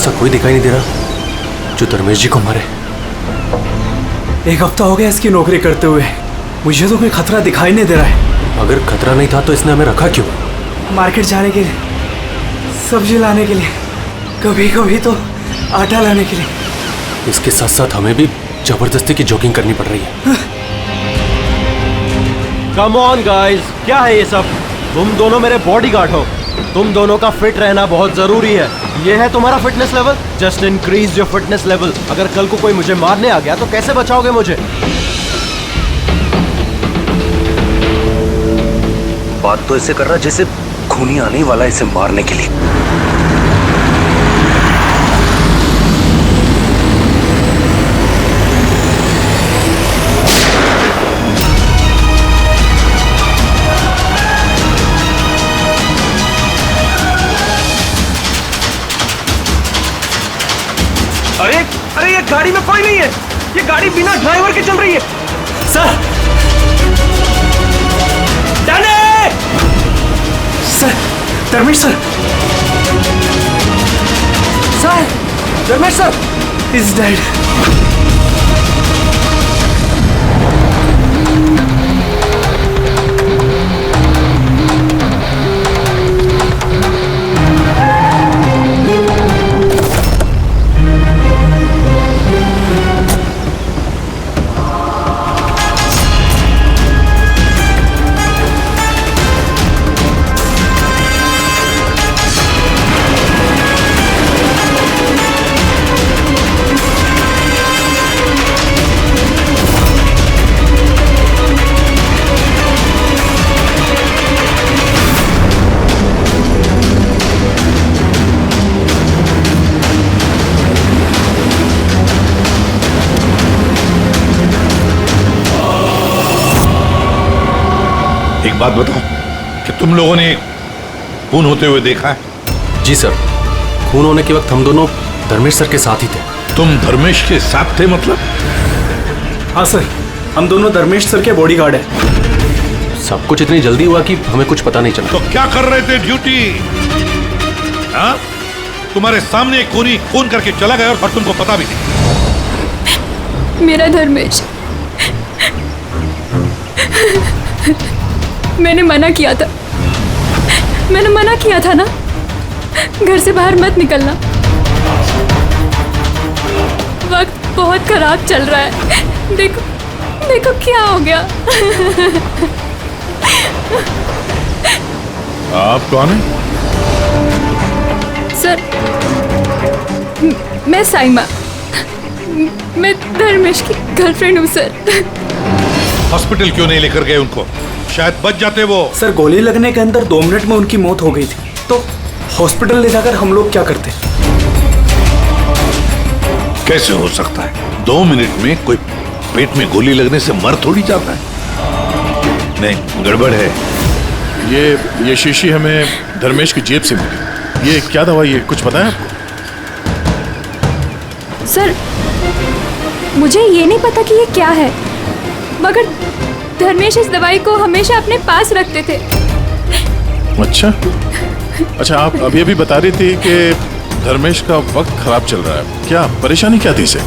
ऐसा कोई दिखाई नहीं दे रहा जो धर्मेश जी को मारे। 1 हफ्ता हो गया इसकी नौकरी करते हुए, मुझे तो कोई खतरा दिखाई नहीं दे रहा है। अगर खतरा नहीं था तो इसने हमें रखा क्यों? मार्केट जाने के लिए, सब्जी लाने के लिए, कभी कभी तो आटा लाने के लिए। इसके साथ साथ हमें भी जबरदस्ती की जॉगिंग करनी पड़ रही है। कम ऑन गाइस, क्या है ये सब? तुम दोनों मेरे बॉडीगार्ड हो, तुम दोनों का फिट रहना बहुत जरूरी है। ये है तुम्हारा fitness level? Just increase your fitness level. अगर कल को कोई मुझे मारने आ गया तो कैसे बचाओगे मुझे? बात तो ऐसे कर रहा जैसे खूनी आने वाला है इसे मारने के लिए। अरे ये गाड़ी में कोई नहीं है, ये गाड़ी बिना ड्राइवर के चल रही है। Sir, sir, Dharmesh sir, sir, Dharmesh sir is dead. एक बात बताओ कि तुम लोगों ने खून होते हुए देखा है? जी सर, खून होने के वक्त हम दोनों धर्मेश सर के साथ ही थे। तुम धर्मेश के साथ थे मतलब? हाँ सर, हम दोनों धर्मेश सर के बॉडीगार्ड हैं। सब कुछ इतनी जल्दी हुआ कि हमें कुछ पता नहीं चला। तो क्या कर रहे थे ड्यूटी? हाँ, तुम्हारे सामने एक खूनी खून करके चला गया और तुमको पता भी नहीं। मेरा धर्मेश, मैंने मना किया था, मैंने मना किया था ना, घर से बाहर मत निकलना। वक्त बहुत खराब चल रहा है, देखो देखो क्या हो गया। आप कौन हैं? सर, मैं साइमा, मैं धर्मेश की गर्लफ्रेंड हूँ सर। हॉस्पिटल क्यों नहीं लेकर गए उनको? शायद बच जाते वो। सर, गोली लगने के अंदर 2 मिनट में उनकी मौत हो गई थी, तो हॉस्पिटल ले जाकर हम लोग क्या करते? कैसे हो सकता है? 2 मिनट में कोई पेट में गोली लगने से मर थोड़ी जाता है। नहीं, गड़बड़ है। ये शीशी हमें धर्मेश की जेब से मिली। ये क्या दवाई है, कुछ पता है आपको? सर, मुझे ये नहीं पता कि ये क्या है, मगर धर्मेश इस दवाई को हमेशा अपने पास रखते थे। अच्छा, आप अभी अभी बता रही थी कि धर्मेश का वक्त खराब चल रहा है। क्या परेशानी क्या थी इसे?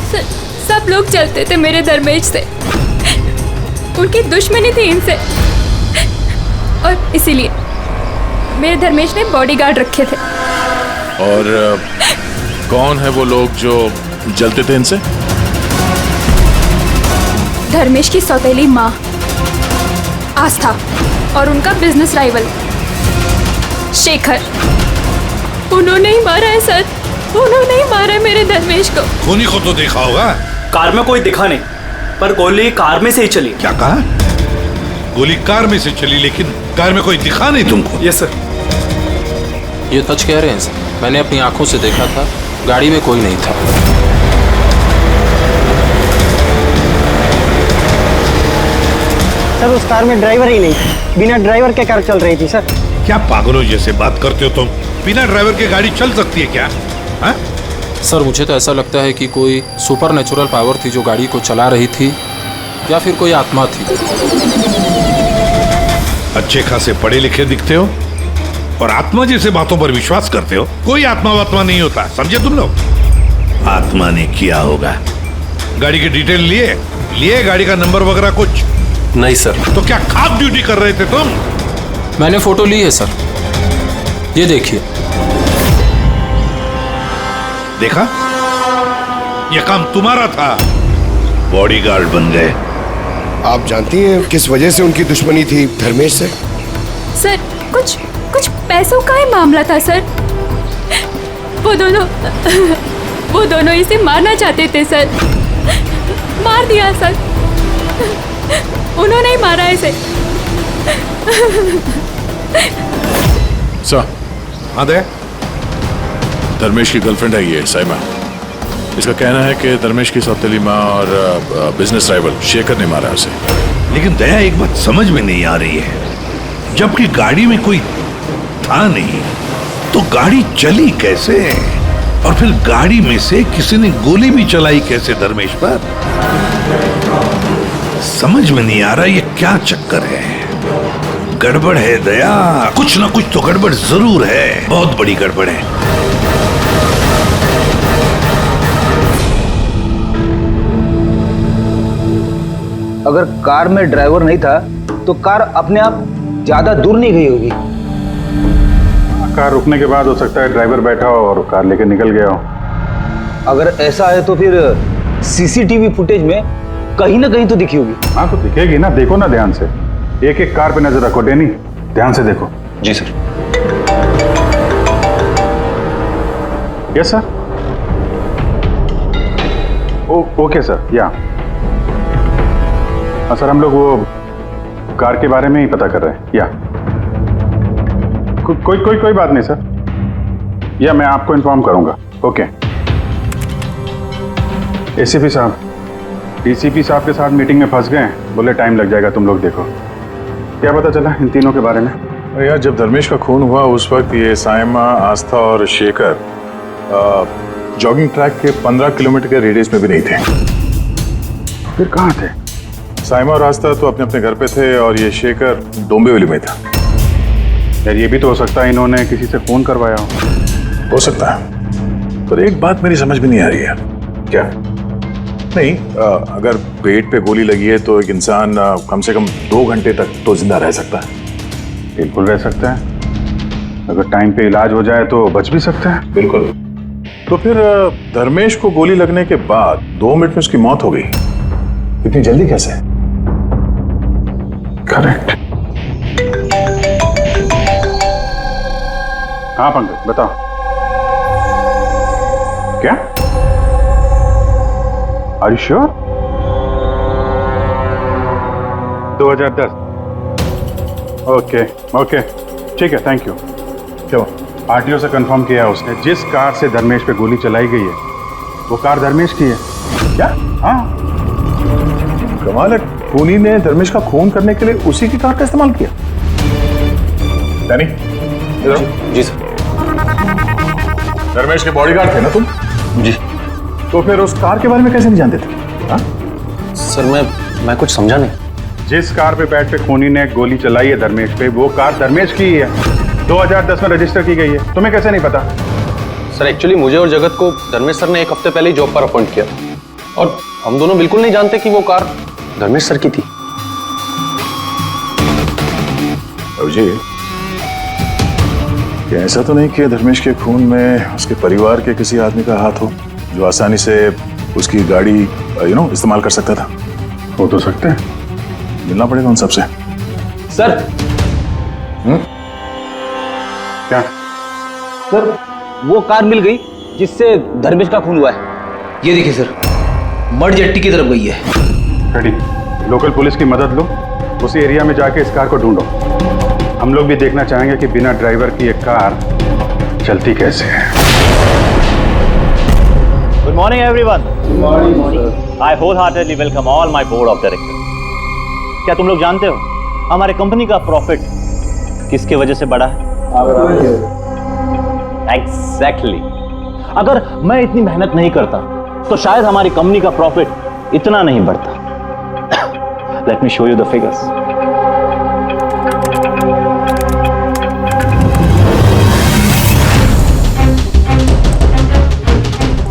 सब लोग चलते थे मेरे धर्मेश से, उनकी दुश्मनी थी इनसे, और इसीलिए मेरे धर्मेश ने बॉडीगार्ड रखे थे। और कौन है वो लोग जो जलते थे इनसे? धर्मेश की सौतेली माँ आस्था और उनका बिजनेस राइवल शेखर। उन्होंने ही मारा है सर, उन्होंने ही मारा है मेरे धर्मेश को। खूनी को तो देखा होगा। कार में कोई दिखा नहीं, पर गोली कार में से ही चली। क्या कहा? गोली कार में से चली, लेकिन कार में कोई दिखा नहीं तुमको? Yes sir. ये सच कह रहे हैं सर, मैंने अपनी आंखों से देखा था, गाड़ी में कोई नहीं था। सर, उस कार में ड्राइवर ही नहीं, बिना ड्राइवर के कार चल रही थी सर। क्या पागलों जैसे बात करते हो तुम? बिना ड्राइवर के गाड़ी चल सकती है क्या? हा? सर, मुझे तो ऐसा लगता है कि कोई सुपर नेचुरल पावर थी जो गाड़ी को चला रही थी, या फिर कोई आत्मा थी। अच्छे खासे पढ़े लिखे दिखते हो और आत्मा जैसे बातों पर विश्वास करते हो। कोई आत्मा वात्मा नहीं होता, समझे तुम लोग? आत्मा ने किया होगा। गाड़ी की डिटेल लिए गाड़ी का नंबर वगैरह कुछ? नहीं सर। तो क्या खाप ड्यूटी कर रहे थे तुम? मैंने फोटो ली है सर, ये देखिए। देखा, ये काम तुम्हारा था, बॉडीगार्ड बन गए। आप जानती हैं किस वजह से उनकी दुश्मनी थी धर्मेश से? सर कुछ पैसों का ही मामला था सर। वो दोनों इसे मारना चाहते थे सर। मार दिया सर, उन्होंने ही मारा इसे। सर, हाँ दे। धर्मेश की गर्लफ्रेंड है ये साइमा। इसका कहना है कि धर्मेश की सौतेली माँ और बिजनेस राइवल शेखर ने मारा उसे। लेकिन दया, एक बात समझ में नहीं आ रही है, जबकि गाड़ी में कोई था नहीं तो गाड़ी चली कैसे? और फिर गाड़ी में से किसी ने गोली भी चलाई कैसे धर्मेश पर? समझ में नहीं आ रहा ये क्या चक्कर है। गड़बड़ है दया, कुछ ना कुछ तो गड़बड़ जरूर है, बहुत बड़ी गड़बड़ है। अगर कार में ड्राइवर नहीं था तो कार अपने आप ज्यादा दूर नहीं गई होगी। कार रुकने के बाद हो सकता है ड्राइवर बैठा हो और कार लेकर निकल गया हो। अगर ऐसा है तो फिर सीसीटीवी फुटेज में कहीं ना कहीं तो दिखी होगी। हाँ तो दिखेगी ना, देखो ना ध्यान से। एक एक कार पे नजर रखो डैनी, ध्यान से देखो। जी sir. Yes sir. Okay sir. Yeah sir, हम लोग वो कार के बारे में ही पता कर रहे हैं। या कोई बात नहीं सर, या मैं आपको इन्फॉर्म करूंगा। ओके। एसीपी साहब, डीसीपी साहब के साथ मीटिंग में फंस गए, बोले टाइम लग जाएगा, तुम लोग देखो। क्या पता चला इन तीनों के बारे में? अरे यार, जब धर्मेश का खून हुआ उस वक्त ये साइमा, आस्था और शेखर जॉगिंग ट्रैक के 15 किलोमीटर के रेडियस में भी नहीं थे। फिर कहाँ थे? साइमा और आस्था तो अपने अपने घर पे थे और ये शेखर डोंबिवली में था। यार ये भी तो हो सकता है इन्होंने किसी से फोन करवाया हो सकता है, पर एक बात मेरी समझ में नहीं आ रही है। क्या? नहीं, अगर पेट पे गोली लगी है तो एक इंसान कम से कम 2 घंटे तक तो जिंदा रह सकता है। बिल्कुल रह सकता है, अगर टाइम पे इलाज हो जाए तो बच भी सकता है। बिल्कुल। तो फिर धर्मेश को गोली लगने के बाद 2 मिनट में उसकी मौत हो गई, इतनी जल्दी कैसे? करेक्ट। हाँ पंकज बताओ। क्या? Are you sure? 2010। ओके ठीक है, थैंक यू। क्यों? आरटीओ से कंफर्म किया उसने, जिस कार से धर्मेश पे गोली चलाई गई है वो कार धर्मेश की है। क्या? हाँ। कमाल है, खूनी ने धर्मेश का खून करने के लिए उसी की कार का इस्तेमाल किया। डैनी, इधर। जी सर। धर्मेश के बॉडीगार्ड थे ना तुम? जी। तो फिर उस कार के बारे में कैसे नहीं जानते थे? हाँ? सर मैं कुछ समझा नहीं। जिस कार पे बैठ के खूनी ने गोली चलाई है धर्मेश पे, वो कार धर्मेश की ही है, 2010 में रजिस्टर की गई है। तुम्हें कैसे नहीं पता? सर एक्चुअली मुझे और जगत को धर्मेश सर ने 1 हफ्ते पहले ही जॉब पर अपॉइंट किया और हम दोनों बिल्कुल नहीं जानते कि वो कार धर्मेश सर की थी। अभिजीत, ऐसा तो नहीं कि धर्मेश के खून में उसके परिवार के किसी आदमी का हाथ हो जो आसानी से उसकी गाड़ी इस्तेमाल कर सकता था? हो तो सकते हैं, मिलना पड़ेगा उन सबसे। सर। क्या? सर वो कार मिल गई जिससे धर्मेश का खून हुआ है। ये देखिए सर, मड जेट्टी की तरफ गई है। रेडी, लोकल पुलिस की मदद लो, उसी एरिया में जाके इस कार को ढूंढो। हम लोग भी देखना चाहेंगे कि बिना ड्राइवर की एक कार चलती कैसे है। Good morning, everyone. Good morning. I wholeheartedly welcome all my board of directors. क्या तुम लोग जानते हो हमारे कंपनी का प्रॉफिट किसके वजह से बढ़ा है? Exactly. अगर मैं इतनी मेहनत नहीं करता तो शायद हमारी कंपनी का प्रॉफिट इतना नहीं बढ़ता। Let me show you the figures.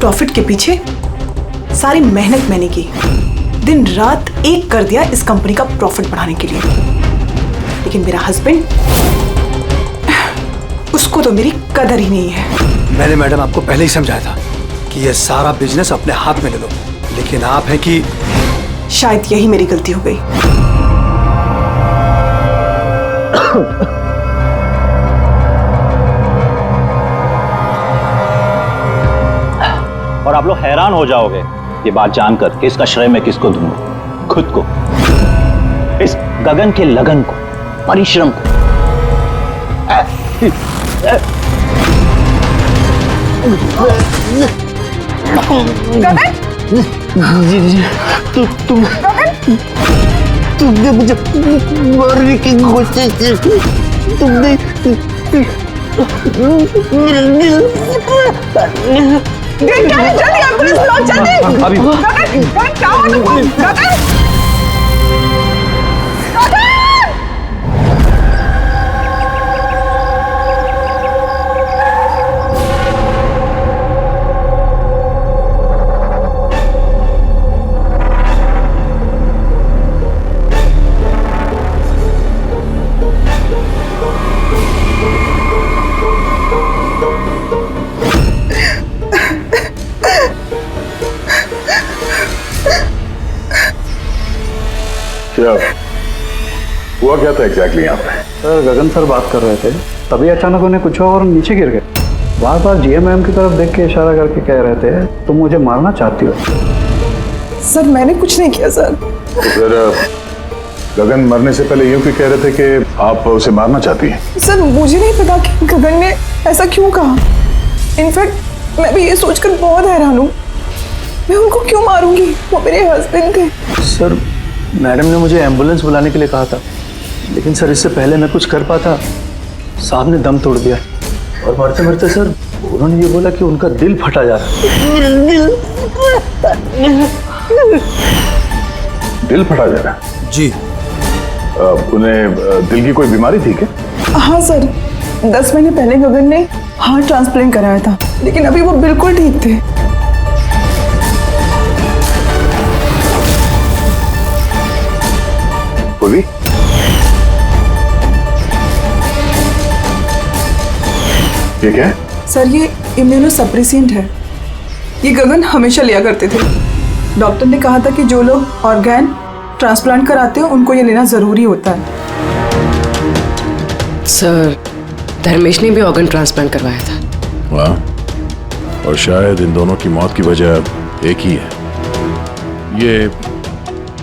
Profit के पीछे सारी मेहनत मैंने की, दिन रात एक कर दिया इस कंपनी का प्रॉफिट बढ़ाने के लिए। लेकिन मेरा हस्बैंड, उसको तो मेरी कदर ही नहीं है। मैंने मैडम आपको पहले ही समझाया था कि ये सारा बिजनेस अपने हाथ में ले लो, लेकिन आप है कि शायद यही मेरी गलती हो गई। और आप लोग हैरान हो जाओगे ये बात जानकर कि इसका श्रेय मैं किसको दूंगा। खुद को, इस गगन के लगन को, परिश्रम को। गगन, तुमने मुझे मारने की कोशिश की, तुमने जल्दी एम्बुलेंस बुलाओ, जल्दी। गगन, क्या हुआ तुमको? गगन, क्या हुआ, क्या था एग्जैक्टली यहाँ पे? सर गगन सर बात कर रहे थे, तभी अचानक उन्हें कुछ हुआ और नीचे गिर गए। बार बार जीएम मैम की तरफ देख के इशारा करके कह रहे थे तुम मुझे मारना चाहती हो। सर मैंने कुछ नहीं किया सर। तो फिर गगन मरने से पहले यूं क्यों कह रहे थे कि आप उसे मारना चाहती हैं? सर मुझे नहीं पता कि गगन ने ऐसा क्यों कहा। इनफैक्ट मैं भी ये सोचकर बहुत हैरान हूँ, मैं उनको क्यों मारूंगी, वो मेरे हस्बैंड थे। सर मैडम ने मुझे एम्बुलेंस बुलाने के लिए कहा था, लेकिन सर इससे पहले मैं कुछ कर पाता, साहब ने दम तोड़ दिया और मरते मरते सर उन्होंने ये बोला कि उनका दिल फटा जा रहा है। दिल फटा जा रहा है? जी। उन्हें दिल की कोई बीमारी थी क्या? हाँ सर, 10 महीने पहले गगन ने हार्ट ट्रांसप्लांट कराया था, लेकिन अभी वो बिल्कुल ठीक थे। बोली? ये क्या है? सर ये इम्यूनोसप्रेसेंट है, ये गगन हमेशा लिया करते थे। डॉक्टर ने कहा था कि जो लोग ऑर्गन ट्रांसप्लांट कराते हैं उनको ये लेना जरूरी होता है। सर धर्मेश ने भी ऑर्गन ट्रांसप्लांट करवाया था। वाह, और शायद इन दोनों की मौत की वजह एक ही है। ये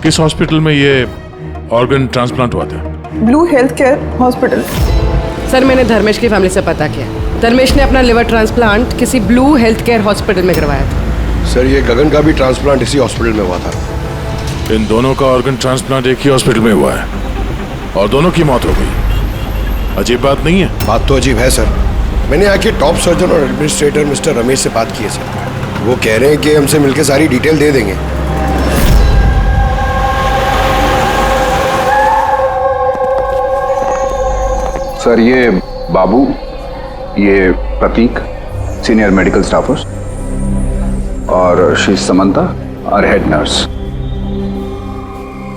किस हॉस्पिटल में ये ऑर्गन ट्रांसप्लांट हुआ था? Blue health care hospital. Sir मैंने धर्मेश की फैमिली से पता किया, धर्मेश ने अपना लिवर ट्रांसप्लांट किसी ब्लू हेल्थ केयर हॉस्पिटल में करवाया था। सर ये गगन का भी ट्रांसप्लांट इसी हॉस्पिटल में हुआ था। इन दोनों का ऑर्गन ट्रांसप्लांट एक ही हॉस्पिटल में हुआ है और दोनों की मौत हो गई। अजीब बात नहीं है? बात तो अजीब है सर। मैंने आके टॉप सर्जन और एडमिनिस्ट्रेटर मिस्टर रमेश से बात की है सर। वो कह रहे हैं कि हमसे मिलकर सारी डिटेल दे देंगे। सर ये बाबू, ये प्रतीक, सीनियर मेडिकल स्टाफर्स, और शी समंता और हेड नर्स।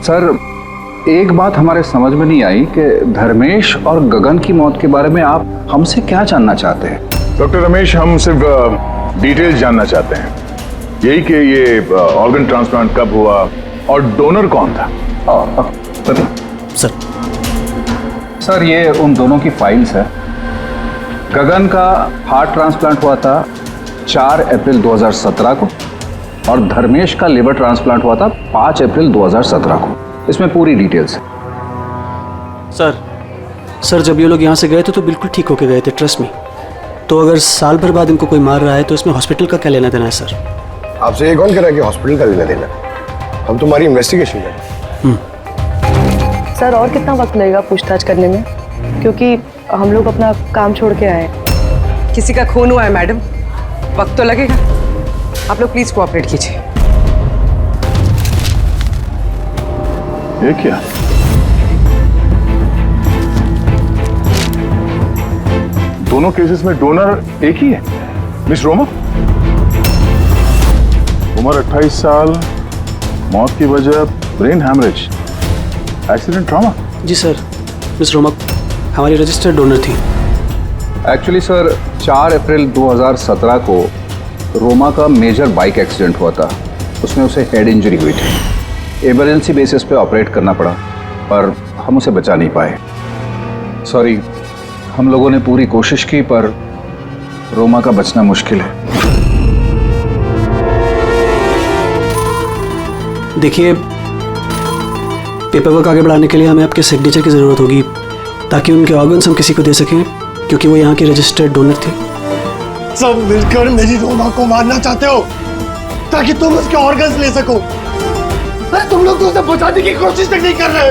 सर एक बात हमारे समझ में नहीं आई कि धर्मेश और गगन की मौत के बारे में आप हमसे क्या जानना चाहते हैं? डॉक्टर रमेश, हम सिर्फ डिटेल्स जानना चाहते हैं, यही कि ये ऑर्गन ट्रांसप्लांट कब हुआ और डोनर कौन था। सर ये उन दोनों की फाइल्स है। गगन का हार्ट ट्रांसप्लांट हुआ था 4 अप्रैल 2017 को और धर्मेश का लिवर ट्रांसप्लांट हुआ था 5 अप्रैल 2017 को। इसमें पूरी डिटेल्स है। सर जब ये लोग यहाँ से गए थे तो बिल्कुल ठीक होके गए थे, ट्रस्ट में। तो अगर साल भर बाद इनको कोई मार रहा है तो इसमें हॉस्पिटल का क्या लेना देना है सर? आपसे ये कौन कह रहा है कि हॉस्पिटल का लेना देना? हम तुम्हारी इन्वेस्टिगेशन करें। सर और कितना वक्त लगेगा पूछताछ करने में, क्योंकि हम लोग अपना काम छोड़ के आए। किसी का खून हुआ है मैडम, वक्त तो लगेगा। आप लोग प्लीज कोऑपरेट कीजिए। ये क्या? दोनों केसेस में डोनर एक ही है, मिस रोमा। उम्र 28 साल, मौत की वजह ब्रेन हैमरेज, एक्सीडेंट ट्रॉमा। जी सर, मिस रोमा हमारी रजिस्टर्ड डोनर थी। एक्चुअली सर 4 अप्रैल 2017 को रोमा का मेजर बाइक एक्सीडेंट हुआ था। उसमें उसे हेड इंजरी हुई थी। इमरजेंसी बेसिस पे ऑपरेट करना पड़ा, पर हम उसे बचा नहीं पाए। सॉरी, हम लोगों ने पूरी कोशिश की, पर रोमा का बचना मुश्किल है। देखिए, पेपर वर्क आगे बढ़ाने के लिए हमें आपके सिग्नेचर की ज़रूरत होगी, ताकि उनके ऑर्गन्स हम किसी को दे सकें, क्योंकि वो यहाँ की रजिस्टर्ड डोनर थे। सब मिलकर मेरी रोमा को मारना चाहते हो ताकि तुम उसके ऑर्गन्स ले सको। अरे तुम लोग तो उसे बचाने की कोशिश तक नहीं कर रहे।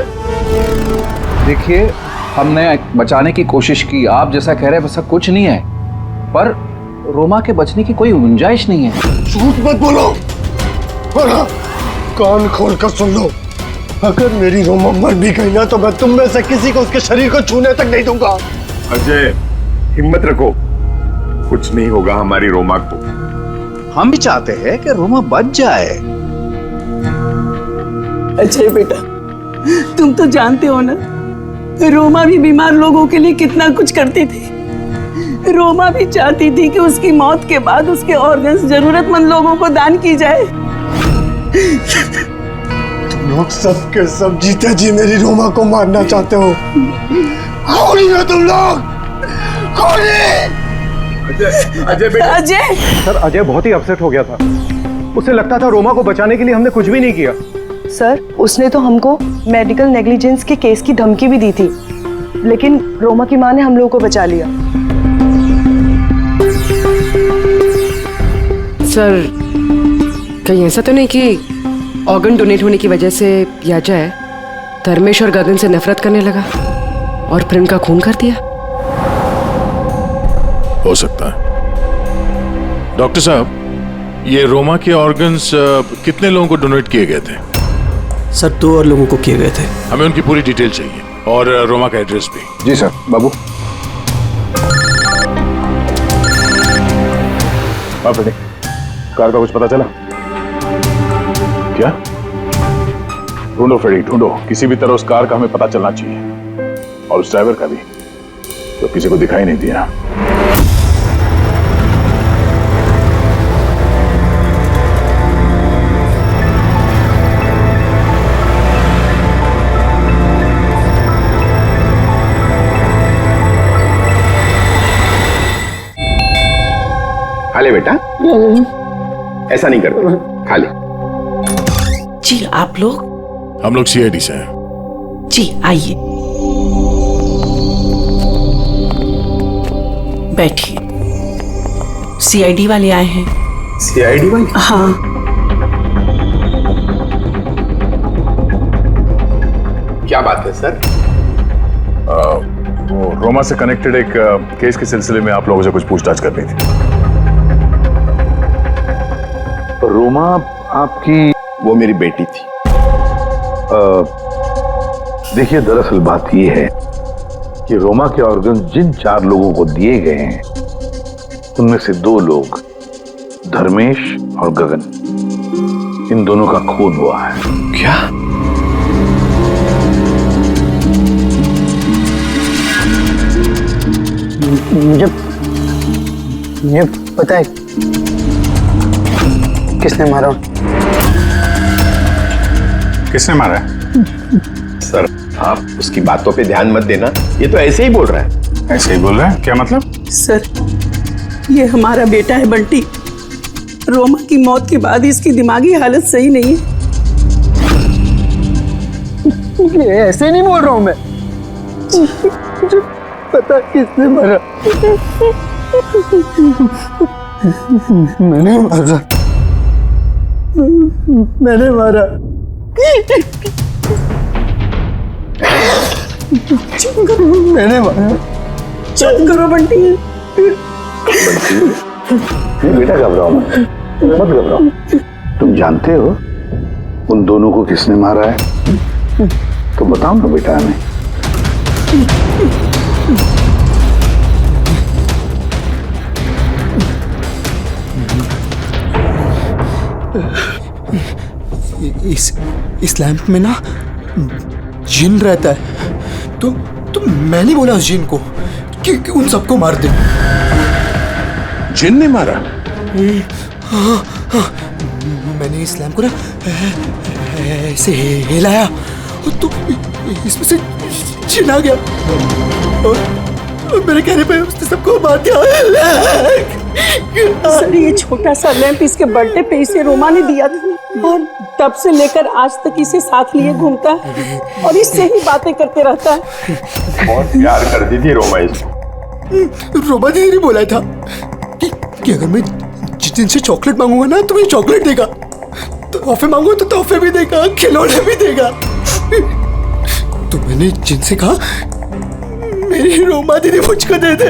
देखिए, हमने बचाने की कोशिश की, आप जैसा कह रहे हैं वैसा कुछ नहीं है, पर रोमा के बचने की कोई गुंजाइश नहीं है। झूठ मत बोलो और हाँ, कान खोल कर सुन लो। अगर मेरी रोमा मर भी गई ना, तो मैं तुम में से किसी को उसके शरीर को छूने तक नहीं दूंगा। अजय, हिम्मत रखो, कुछ नहीं होगा हमारी रोमा को। हम भी चाहते हैं कि रोमा बच जाए। अजय बेटा, तुम तो जानते हो ना, रोमा भी बीमार लोगों के लिए कितना कुछ करती थी। रोमा भी चाहती थी कि उसकी मौत के बाद उसके ऑर्गन्स जरूरतमंद लोगों को दान की जाए। तुम लोग सब के सब जीते जी मेरी रोमा को मारना चाहते हो। कौन है तुम लोग? कौन है? अजय बेटा। अजय सर, अजय बहुत ही अपसेट हो गया था। उसे लगता था रोमा को बचाने के लिए हमने कुछ भी नहीं किया। सर, उसने तो हमको मेडिकल नेग्लिजेंस के केस की धमकी भी दी थी, लेकिन रोमा की माँ ने हम लोगों को बचा लिया। सर, कहीं ऐसा तो नहीं कि ऑर्गन डोनेट होने की वजह से याजय धर्मेश और गगन से नफरत करने लगा और फिर उनका खून कर दिया? हो सकता है। डॉक्टर साहब, ये रोमा के ऑर्गन्स कितने लोगों को डोनेट किए गए थे? सर, 2 और लोगों को किए गए थे। हमें उनकी पूरी डिटेल चाहिए और रोमा का एड्रेस भी। जी सर। बाबू। आप बेटे, कार का कुछ पता चला क्या? ढूंढो फ्रेडी, ढूंढो। किसी भी तरह उस कार का हमें पता चलना चाहिए, और उस ड्राइवर का भी, तो किसी को दिखाई नहीं दिया। खा ले बेटा, ऐसा नहीं करते, खा ले। जी, आप लोग? हम लोग सीआईडी से हैं। जी, आइए बैठिए। सीआईडी वाले आए हैं। सीआईडी वाले? हाँ। क्या बात है सर? वो रोमा से कनेक्टेड एक केस के सिलसिले में आप लोगों से कुछ पूछताछ करनी थी। रोमा आपकी? वो मेरी बेटी थी। देखिए, दरअसल बात यह है कि रोमा के ऑर्गन जिन 4 लोगों को दिए गए हैं, उनमें से 2 लोग, धर्मेश और गगन, इन दोनों का खून हुआ है। क्या? मुझे पता है किसने मारा। किसने मारा है? सर, आप उसकी बातों पे ध्यान मत देना, ये तो ऐसे ही बोल रहा है। ऐसे ही बोल रहा है? क्या मतलब? सर, ये हमारा बेटा है बंटी। रोमा की मौत के बाद इसकी दिमागी हालत सही नहीं है। ऐसे नहीं बोल रहा हूँ मैं। मुझे पता किसने मारा। मैंने मारा। मैंने मारा। मैंने मारा। चुप करो बंटी। बेटा, घबराओ मत, मत घबराओ। तुम जानते हो उन दोनों को किसने मारा है? तो बताओ ना बेटा हमें। इस लैंप में ना जिन रहता है। तो मैंने बोला उस जिन को कि उन सबको मार दे। जिन ने मारा? हाँ, मैंने इस लैंप को ना ऐसे हिलाया तो इसमें से जिन आ गया और मेरे कहने पे उसने सबको मार दिया। सर ये छोटा सा लैंप इसके बर्थडे पे इसे रोमा ने दिया था और तब से लेकर आज तक इसे साथ लिए घूमता है और इससे ही बातें करते रहता है। बहुत प्यार करती थी रोमा इसको। रोमा दीदी ने बोला था कि अगर मैं जिन से चॉकलेट मांगूंगा ना तो मुझे चॉकलेट देगा, तोहफे मांगूंगा तो तोहफे भी देगा, खिलौने भी देगा। तो मैंने जिन से कहा मेरी रोमा दीदी मुझको दे दे।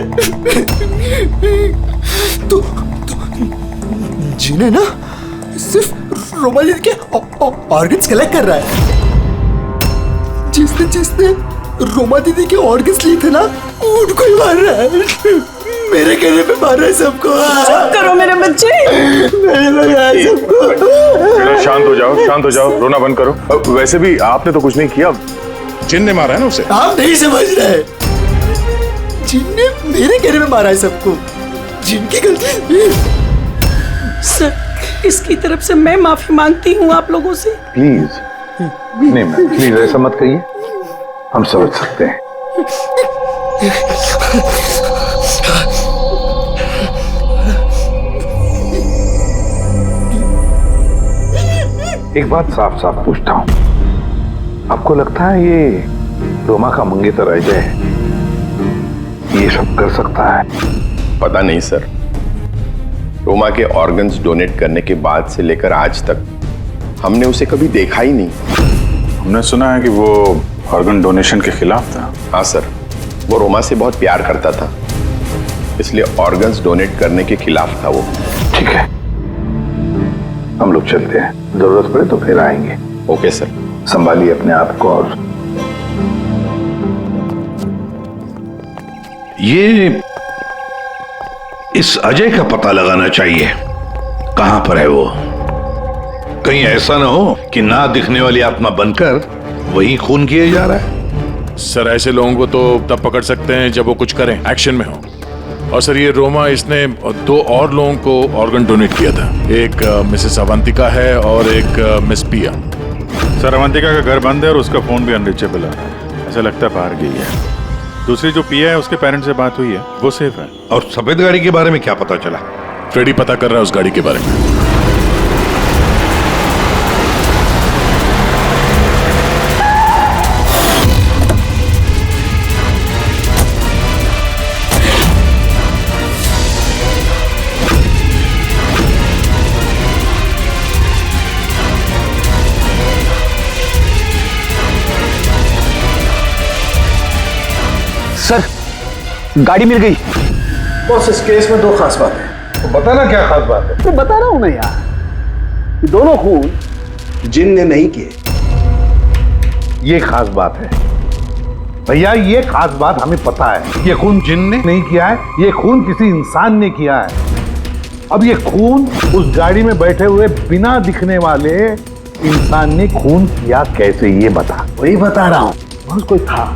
तो जिन है ना सिर्फ रोमा दीदी के ऑर्गन्स कलेक्ट कर रहा है। जिसने रोमा दीदी के ऑर्गन्स लिए थे ना उनको ही मार रहा है। मेरे कहने पे मार रहा है सबको। चुप करो मेरे बच्चे। मैंने लगाया सबको। शांत हो जाओ, रोना बंद करो। वैसे भी आपने तो कुछ नहीं किया, जिन ने मारा है ना उसे। आप नहीं समझ रहे, जिन ने मेरे कहने पे मारा है सबको। जिनकी गलती। सर इसकी तरफ से मैं माफी मांगती हूँ आप लोगों से। प्लीज नहीं मैम, प्लीज ऐसा मत कहिए, हम समझ सकते हैं। एक बात साफ साफ पूछता हूं, आपको लगता है ये रोमा का मंगेतर अजय ये सब कर सकता है? पता नहीं सर, रोमा के ऑर्गन्स डोनेट करने के बाद से लेकर आज तक हमने उसे कभी देखा ही नहीं। हमने सुना है कि वो ऑर्गन डोनेशन के खिलाफ था। हाँ सर, वो रोमा से बहुत प्यार करता था, इसलिए ऑर्गन्स डोनेट करने के खिलाफ था वो। ठीक है, हम लोग चलते हैं, जरूरत पड़े तो फिर आएंगे। Okay sir. संभालिए अपने आप को। और ये इस अजय का पता लगाना चाहिए, कहां पर है वो। कहीं ऐसा ना हो कि ना दिखने वाली आत्मा बनकर वही खून किए जा रहा है। सर ऐसे लोगों को तो तब पकड़ सकते हैं जब वो कुछ करें, एक्शन में हो। और सर ये रोमा इसने 2 और लोगों को ऑर्गन डोनेट किया था। एक मिसेस अवंतिका है और एक मिस पिया। सर अवंतिका का घर बंद है और उसका फोन भी अनरीचेबल है, ऐसा लगता है बाहर गई है। दूसरी जो पिया है उसके पेरेंट्स से बात हुई है, वो सेफ है। और सफेद गाड़ी के बारे में क्या पता चला? फ्रेडी पता कर रहा है उस गाड़ी के बारे में। सर गाड़ी मिल गई। बॉस इस केस में 2 खास बात है। तो बताना क्या खास बात है? तो बता रहा हूं मैं यार, दोनों खून जिन ने नहीं किए। ये खास बात है भैया, ये खास बात हमें पता है। ये खून जिन ने नहीं किया है, ये खून किसी इंसान ने किया है। अब ये खून उस गाड़ी में बैठे हुए बिना दिखने वाले इंसान ने खून किया कैसे, ये बता। वही बता रहा हूं, बस कोई था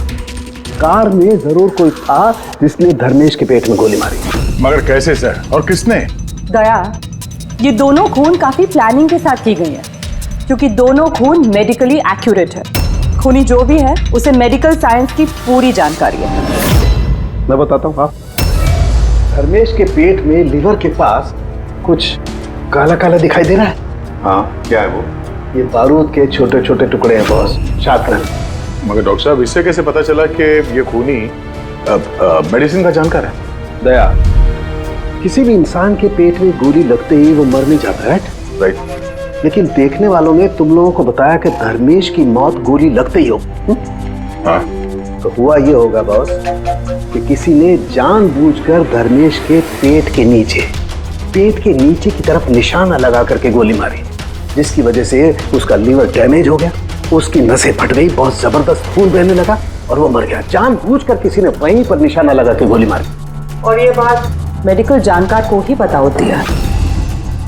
कार में, जरूर कोई था जिसने धर्मेश के पेट में गोली मारी। मगर कैसे सर, और किसने? दया, ये दोनों खून काफी प्लानिंग के साथ की गई है, क्योंकि दोनों खून मेडिकली एक्यूरेट है। खूनी जो भी है उसे मेडिकल साइंस की पूरी जानकारी है। मैं बताता हूँ। आप धर्मेश के पेट में लिवर के पास कुछ काला काला दिखाई दे रहा है। हाँ, क्या है वो? ये बारूद के छोटे छोटे टुकड़े हैं बॉस, शात्र। मगर डॉक्टर साहब इससे कैसे पता चला कि ये खूनी मेडिसिन का जानकार है? दया, किसी भी इंसान के पेट में गोली लगते ही वो मर नहीं जाता है, राइट? लेकिन देखने वालों ने तुम लोगों को बताया कि धर्मेश की मौत गोली लगते ही हो। हाँ। तो हुआ ये होगा बॉस कि किसी ने जानबूझकर धर्मेश के पेट के नीचे की तरफ निशाना लगा करके गोली मारी, जिसकी वजह से उसका लीवर डैमेज हो गया, उसकी नसें फट गई, बहुत जबरदस्त खून बहने लगा और वो मर गया। जानबूझकर किसी ने वहीं पर निशाना लगा के गोली मारी। और ये बात मेडिकल जानकार को ही पता होती है।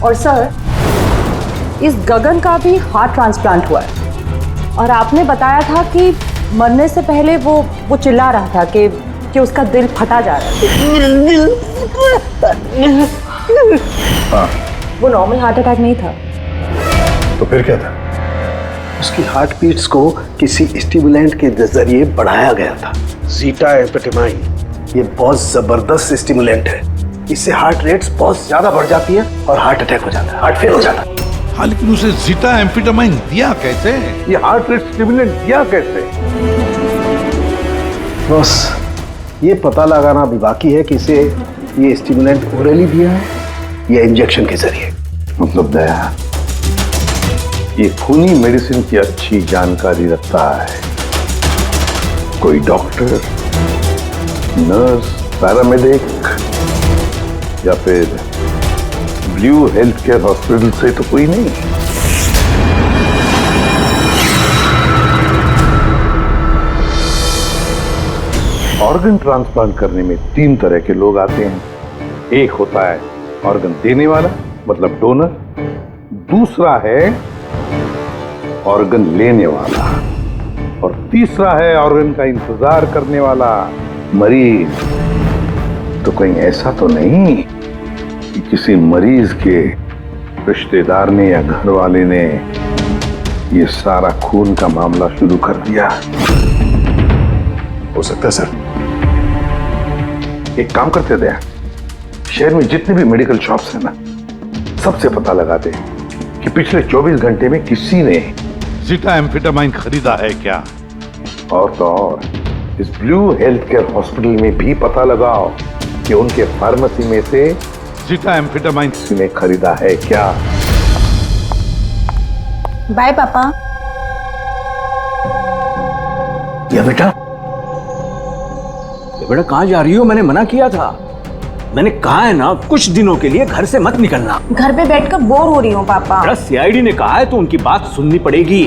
और सर, इस गगन का भी हार्ट ट्रांसप्लांट हुआ है और आपने बताया था कि मरने से पहले वो चिल्ला रहा था कि उसका दिल फटा जा रहा है। हाँ। वो नॉर्मल हार्ट अटैक नहीं था। तो फिर क्या था? उसकी हार्ट बीट्स को किसी स्टिमुलेंट के जरिए बढ़ाया गया था। जीटा एम्फेटामाइन ये बहुत जबरदस्त स्टिमुलेंट है। इससे हार्ट रेट्स बहुत ज्यादा बढ़ जाती है और हार्ट अटैक हो जाता है, हार्ट फेल हो जाता है। हाँ, लेकिन उसे जीटा एम्फेटामाइन दिया कैसे? ये हार्ट रेट स्टिमुलेंट दिया कैसे? बस ये पता लगाना भी बाकी है कि इसे ये स्टिमुलेंट ओरली दिया है या इंजेक्शन के जरिए। मतलब दया ये खूनी मेडिसिन की अच्छी जानकारी रखता है। कोई डॉक्टर, नर्स, पैरामेडिक या फिर ब्लू हेल्थ केयर हॉस्पिटल से तो कोई नहीं। ऑर्गन ट्रांसप्लांट करने में 3 तरह के लोग आते हैं। एक होता है ऑर्गन देने वाला, मतलब डोनर। दूसरा है ऑर्गन लेने वाला और तीसरा है ऑर्गन का इंतजार करने वाला, मरीज। तो कहीं ऐसा तो नहीं कि किसी मरीज के रिश्तेदार ने या घर वाले ने ये सारा खून का मामला शुरू कर दिया? हो सकता है सर। एक काम करते थे, शहर में जितने भी मेडिकल शॉप्स हैं ना, सबसे पता लगाते कि पिछले 24 घंटे में किसी ने जीटा एम्फेटामाइन खरीदा है क्या। और तो और इस ब्लू हेल्थ केयर हॉस्पिटल में भी पता लगाओ कि उनके फार्मेसी में से जीटा एम्फेटामाइन किसी ने खरीदा है क्या। बाय पापा। या बेटा कहाँ जा रही हो? मैंने मना किया था। मैंने कहा है ना कुछ दिनों के लिए घर से मत निकलना। घर पे बैठकर बोर हो रही हूँ पापा। सीआईडी ने कहा है तो उनकी बात सुननी पड़ेगी।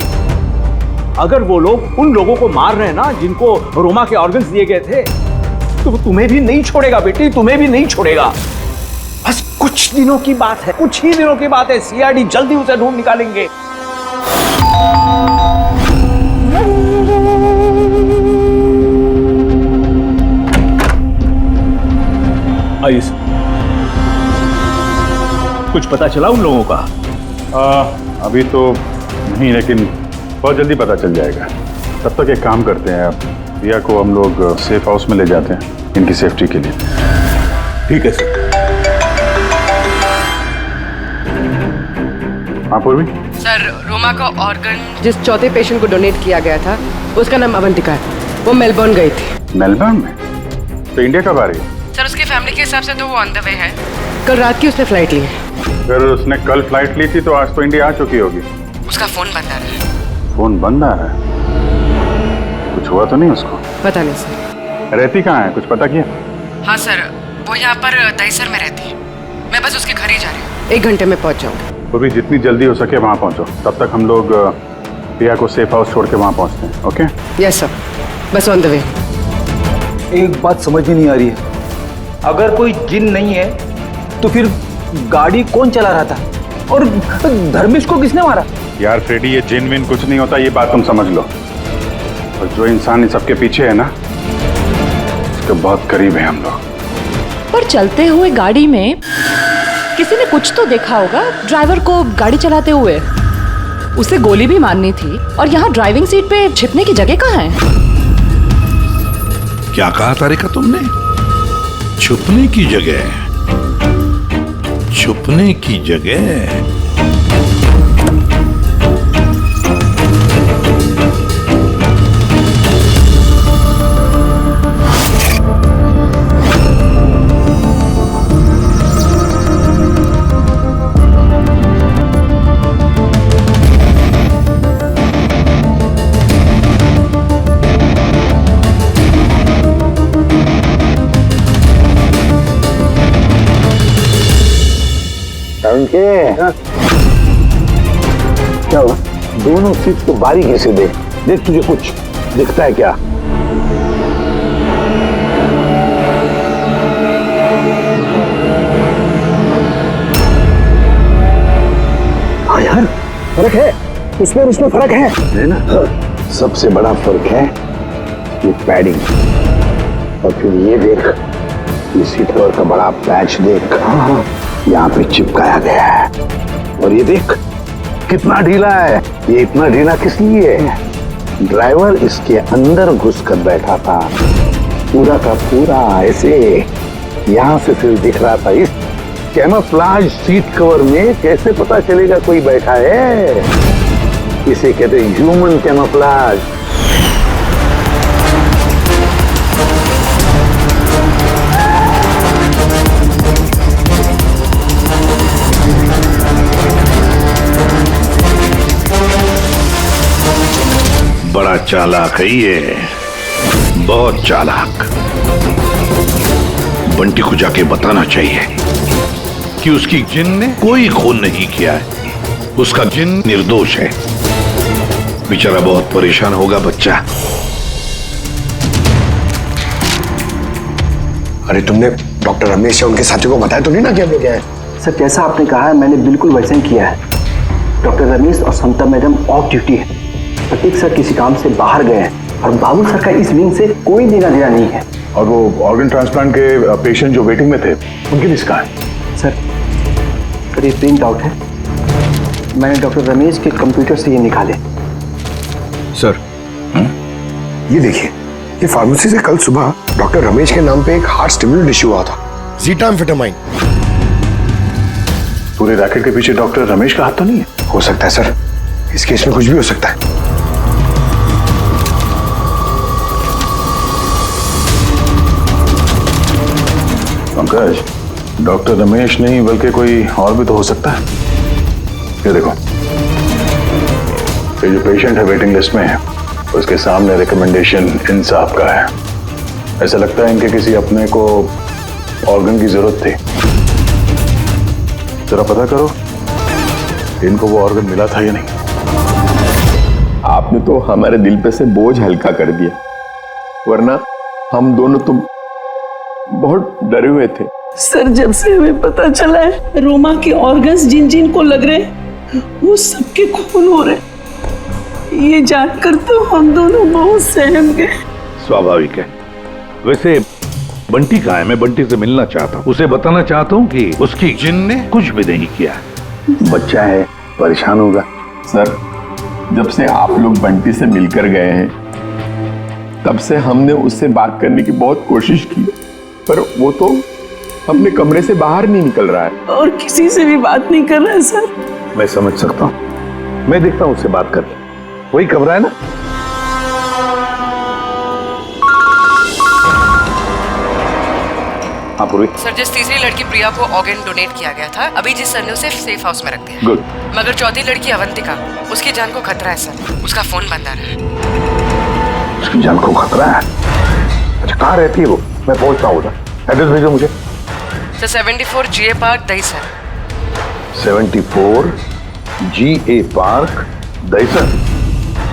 अगर वो लोग उन लोगों को मार रहे हैं ना जिनको रोमा के ऑर्गन्स दिए गए थे, तो वो तुम्हें भी नहीं छोड़ेगा बेटी, तुम्हें भी नहीं छोड़ेगा। बस कुछ दिनों की बात है, कुछ ही दिनों की बात है। सीआईडी जल्दी उसे ढूंढ निकालेंगे। आइए, कुछ पता चला उन लोगों का? अभी तो नहीं, लेकिन बहुत जल्दी पता चल जाएगा। तब तक एक काम करते हैं, प्रिया को हम लोग सेफ हाउस में ले जाते हैं इनकी सेफ्टी के लिए। ठीक है सर। हाँ पूर्वी। सर, रोमा का ऑर्गन जिस चौथे पेशेंट को डोनेट किया गया था उसका नाम अवंतिका है। वो मेलबर्न गई थी। मेलबर्न में? तो इंडिया कब आ रही है? सर, उसकी फैमिली के हिसाब से तो वो ऑन द वे है। कल रात की उसने फ्लाइट ली है। अगर उसने कल फ्लाइट ली थी तो आज तो इंडिया आ चुकी होगी। उसका फोन बंद आ रहा है। फोन बंद आ रहा है? कुछ हुआ तो नहीं उसको? पता नहीं सर। रहती कहाँ है, कुछ पता किया? हाँ सर, वो यहाँ पर दहीसर में रहती है। मैं बस उसके घर ही जा रही हूँ। 1 घंटे में पहुँच जाऊँगी। वो भी जितनी जल्दी हो सके वहाँ पहुँचो। तब तक हम लोग प्रिया को सेफ हाउस छोड़ के वहाँ पहुँचते हैं। ओके? यस सर, बस ऑन द वे। एक बात समझ में नहीं आ रही है, अगर कोई जिन नहीं है तो फिर गाड़ी कौन चला रहा था और धर्मेश को किसने मारा? यार फ्रेडी, ये जिन विन कुछ नहीं होता, ये बात तुम समझ लो। और जो इंसान इन सबके पीछे है ना, उसके बहुत करीब है हम लोग। पर चलते हुए गाड़ी में किसी ने कुछ तो देखा होगा ड्राइवर को गाड़ी चलाते हुए। उसे गोली भी मारनी थी और यहाँ ड्राइविंग सीट पे छिपने की जगह कहाँ है? क्या कहा तारिका तुमने? छुपने की जगह, छुपने की जगह। क्या हुआ? दोनों सीट को बारीकी से देख, देख तुझे कुछ दिखता है क्या? हाँ यार फर्क है, उसमें फर्क है ना? सबसे बड़ा फर्क है ये पैडिंग। और फिर ये देख, इसी फ्लोर का बड़ा पैच देख, यहाँ पे चिपकाया गया है। और ये देख कितना ढीला है। ये इतना ढीला किस लिए है? ड्राइवर इसके अंदर घुस कर बैठा था, पूरा का पूरा ऐसे यहाँ से सिर्फ दिख रहा था। इस कैमोफ्लेज सीट कवर में कैसे पता चलेगा कोई बैठा है? इसे कहते हैं ह्यूमन कैमोफ्लेज। बड़ा चालाक है ये, बहुत चालाक। बंटी को जाके बताना चाहिए कि उसकी जिन ने कोई खून नहीं किया है, उसका जिन निर्दोष है। बेचारा बहुत परेशान होगा बच्चा। अरे तुमने डॉक्टर रमेश या उनके साथियों को बताया तो नहीं ना कि हम लोग क्या है? सर जैसा आपने कहा है मैंने बिल्कुल वैसे ही किया है। डॉक्टर रमेश और समता मैडम ऑफ ड्यूटी है, प्रतीक सर किसी काम से बाहर गए हैं और बाबू सर का इस विंग से कोई लेना देना नहीं है। और वो ऑर्गन ट्रांसप्लांट के पेशेंट जो वेटिंग में थे उनकी लिस्ट कहाँ है? सर ये प्रिंट आउट है, मैंने डॉक्टर रमेश के कंप्यूटर से ये निकाले। सर ये देखिए, ये फार्मेसी से कल सुबह डॉक्टर रमेश के नाम पे एक हार्ट स्टिमुलेंट इश्यू हुआ था, ज़ीटाम्फेटामाइन। पूरे रैकेट के पीछे डॉक्टर रमेश का हाथ तो नहीं है? हो सकता है सर, इस केस में कुछ भी हो सकता है। पंकज, डॉक्टर रमेश नहीं बल्कि कोई और भी तो हो सकता है। ये देखो, ये जो पेशेंट है वेटिंग लिस्ट में है, उसके सामने रिकमेंडेशन इंसाफ का है। ऐसा लगता है इनके किसी अपने को ऑर्गन की जरूरत थी। जरा पता करो इनको वो ऑर्गन मिला था या नहीं। आपने तो हमारे दिल पे से बोझ हल्का कर दिया, वरना हम दोनों तो बहुत डरे हुए थे। सर जब से हमें पता चला है रोमा के ऑर्गन्स जिन जिन को लग रहे वो सबके खून हो रहे, ये जानकर तो हम दोनों बहुत सहम गए। स्वाभाविक है। वैसे बंटी कहाँ है? मैं बंटी से मिलना चाहता हूँ, उसे बताना चाहता हूँ कि उसकी जिन ने कुछ भी नहीं किया। बच्चा है, परेशान होगा। सर जब से आप लोग बंटी से मिलकर गए हैं तब से हमने उससे बात करने की बहुत कोशिश की, पर वो तो अपने कमरे से बाहर नहीं निकल रहा है और किसी से भी बात नहीं कर रहा है। सर मैं समझ सकता हूँ, मैं देखता हूँ उससे बात कर। वही कमरा है ना? हाँ पूर्वी। सर जिस तीसरी लड़की प्रिया को ऑर्गन डोनेट किया गया था, अभी जिस सर ने उसे सेफ हाउस में रख दिया। गुड। मगर चौथी लड़की अवंतिका, उसकी जान को खतरा है सर, उसका फोन बंद आ रहा है। उसकी जान को खतरा है? अच्छा कहाँ रहती है वो? मैं पहुंचता हूँ उधर। एड्रेस भेजो मुझे। Sir 74 GA park Dahisar. 74 GA park Dahisar.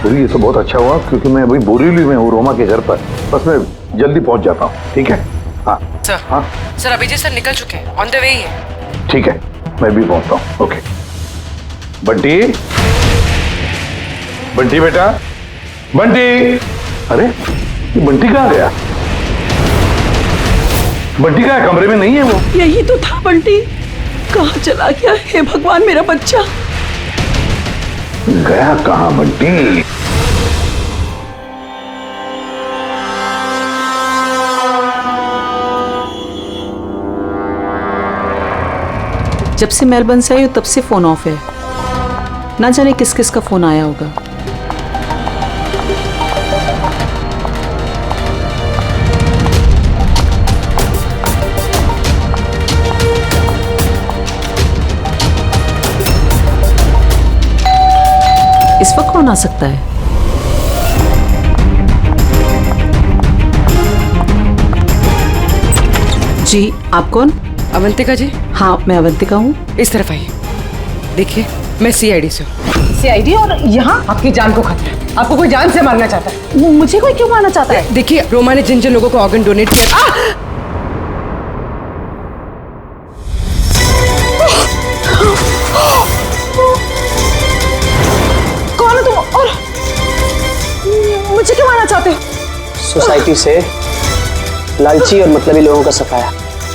पूरी ये तो बहुत अच्छा हुआ क्योंकि मैं अभी बोरीवली में हूँ रोमा के घर पर, बस मैं जल्दी पहुंच जाता हूँ। ठीक है? हाँ सर। हाँ सर अभिजीत सर निकल चुके हैं, ऑन द वे ही है। ठीक है, मैं भी पहुंचता हूँ। ओके। बंटी, बंटी बेटा, बंटी। अरे ये बंटी कहाँ गया? बंटी कहाँ है? कमरे में नहीं है वो? यही तो था बंटी, कहाँ चला गया? हे भगवान मेरा बच्चा गया कहाँ बंटी? जब से मेलबर्न से आई हो तब से फोन ऑफ है, ना जाने किस किस का फोन आया होगा। इस वक्त कौन आ सकता है? जी आप कौन? अवंतिका जी। हाँ मैं अवंतिका हूँ। इस तरफ आइए, देखिए मैं CID से हूँ। CID? और यहाँ आपकी जान को खतरा है, आपको कोई जान से मारना चाहता है। मुझे कोई क्यों मारना चाहता है? देखिए रोमा ने जिन जिन लोगों को ऑर्गन डोनेट किया। सोसाइटी से लालची और मतलबी लोगों का सफाया।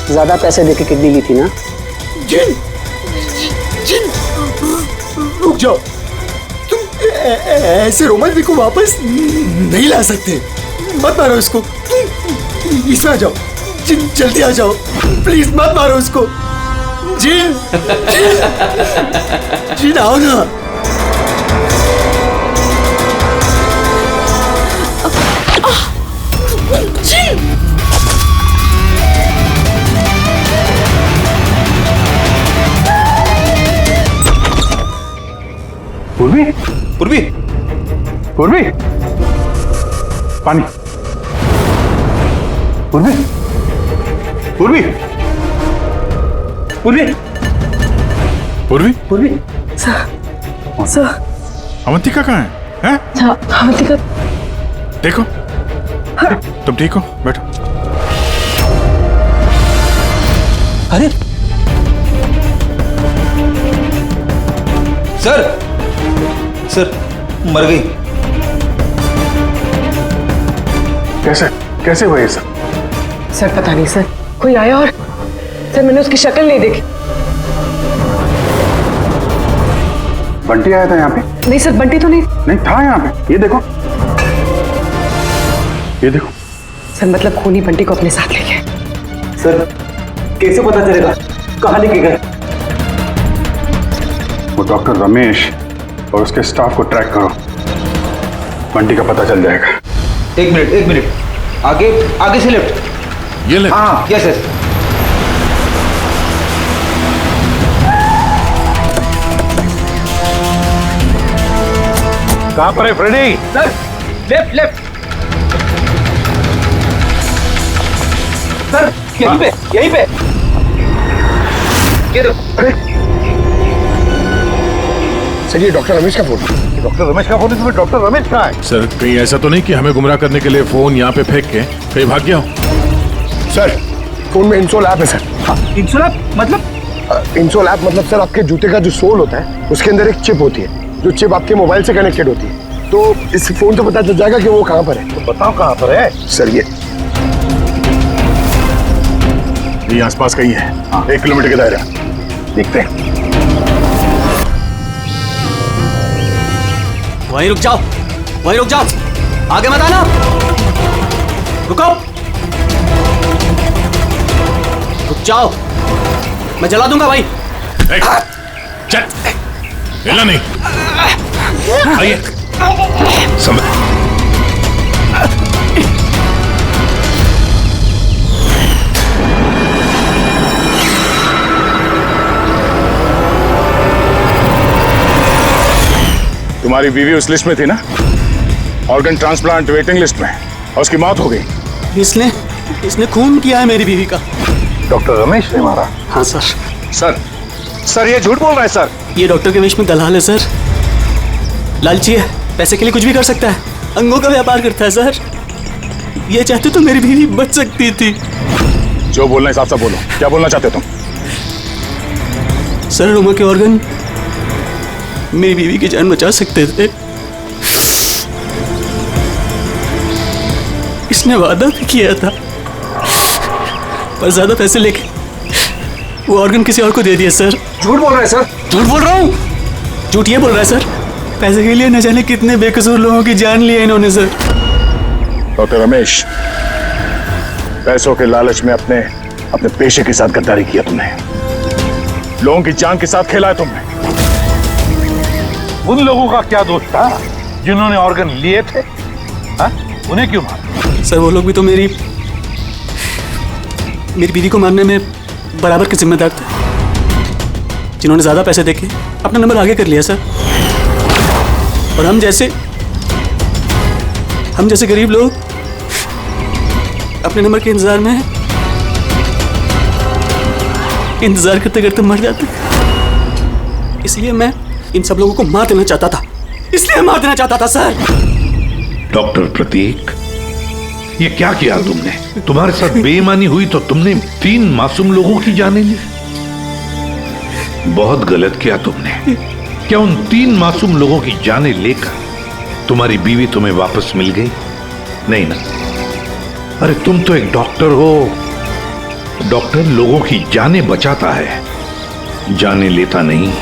ज्यादा पैसे देके किडनी ली थी ना? जिन, जिन, रुक जाओ। तुम ऐसे रोमांस को वापस नहीं ला सकते। मत मारो इसको। इसमें आ जाओ। जिन, जल्दी आ जाओ। प्लीज मत मारो उसको। जिन, जिन आओ ना। जिन, पूर्वी, पूर्वी, पूर्वी, पानी, पूर्वी, पूर्वी, पूर्वी, पूर्वी, पूर्वी, सर, अवंतिका कहाँ है? हैं? अवंतिका, देखो, तुम ठीक हो? बैठो। अरे सर, सर मर गई। कैसे कैसे हुआ ये सब? सर पता नहीं सर, कोई आया और सर मैंने उसकी शक्ल नहीं देखी। बंटी आया था यहाँ पे? नहीं सर, बंटी तो नहीं। नहीं था यहाँ पे। ये देखो, ये देखो। सर मतलब खूनी बंटी को अपने साथ ले गए। सर कैसे पता चलेगा कहाँ लेके गए? वो डॉक्टर रमेश और उसके स्टाफ को ट्रैक करो, बंटी का पता चल जाएगा। एक मिनट, आगे आगे से लेफ्ट। ये लेफ्ट? हाँ यस यस। कहाँ पर है Freddy? Sir left left. Sir यहीं पे, यहीं पे। ये देखो। सर ये डॉक्टर रमेश का फोन है। डॉक्टर रमेश का फोन है? तुम्हें डॉक्टर रमेश कहाँ है? सर कहीं ऐसा तो नहीं कि हमें गुमराह करने के लिए फोन यहाँ पे फेंक के कहीं भाग गया हो? सर फोन में इंसोल ऐप है सर। इंसोल ऐप मतलब? इंसोल ऐप मतलब सर आपके जूते का जो सोल होता है उसके अंदर एक चिप होती है, जो चिप आपके मोबाइल से कनेक्टेड होती है। तो इस फोन से पता चल जाएगा कि वो कहाँ पर है। तो बताओ कहाँ पर है? सर ये आसपास कहीं है। 1 किलोमीटर के दायरा। देखते हैं। वहीं रुक जाओ, वहीं रुक जाओ, आगे मत आना। रुको, रुक जाओ, मैं जला दूंगा भाई। चल, हिला नहीं। आइए। तुम्हारी बीवी उस लिस्ट में थी ना, ऑर्गन ट्रांसप्लांट वेटिंग लिस्ट में, और उसकी मौत हो गई। इसने खून किया है मेरी बीवी का। डॉक्टर रमेश ने मारा? हाँ सर। सर ये झूठ बोल रहा है सर। ये डॉक्टर के वेश में दलाल है सर, लालची है, पैसे के लिए कुछ भी कर सकता है, अंगों का व्यापार करता है सर। ये चाहते तो मेरी बीवी बच सकती थी। जो बोलना है साफ साफ बोलो, क्या बोलना चाहते हो तुम? सर रोमा के ऑर्गन मेरी बीवी की जान बचा सकते थे। इसने वादा भी किया था, पर ज्यादा पैसे लेके वो ऑर्गन किसी और को दे दिया सर। झूठ बोल रहा है सर। झूठ बोल रहा हूँ, झूठ ये बोल रहा है सर। पैसे के लिए न जाने कितने बेकसूर लोगों की जान ली है इन्होंने सर। डॉक्टर रमेश, पैसों के लालच में अपने पेशे के साथ गद्दारी किया तुमने, लोगों की जान के साथ खेला है तुमने। उन लोगों का क्या दोष था जिन्होंने ऑर्गन लिए थे? हा? उन्हें क्यों मारा? सर वो लोग भी तो मेरी बीवी को मारने में बराबर के जिम्मेदार थे, जिन्होंने ज्यादा पैसे देके अपना नंबर आगे कर लिया सर। और हम जैसे गरीब लोग अपने नंबर के इंतजार में इंतजार करते करते मर जाते। इसलिए मैं इन सब लोगों को मार देना चाहता था, इसलिए मार देना चाहता था सर। डॉक्टर प्रतीक, ये क्या किया तुमने? तुम्हारे साथ बेईमानी हुई तो तुमने 3 मासूम लोगों की जानें ली। बहुत गलत किया तुमने। क्या उन 3 मासूम लोगों की जानें लेकर तुम्हारी बीवी तुम्हें वापस मिल गई? नहीं ना। अरे तुम तो एक डॉक्टर हो। डॉक्टर लोगों की जानें बचाता है, जानें लेता नहीं।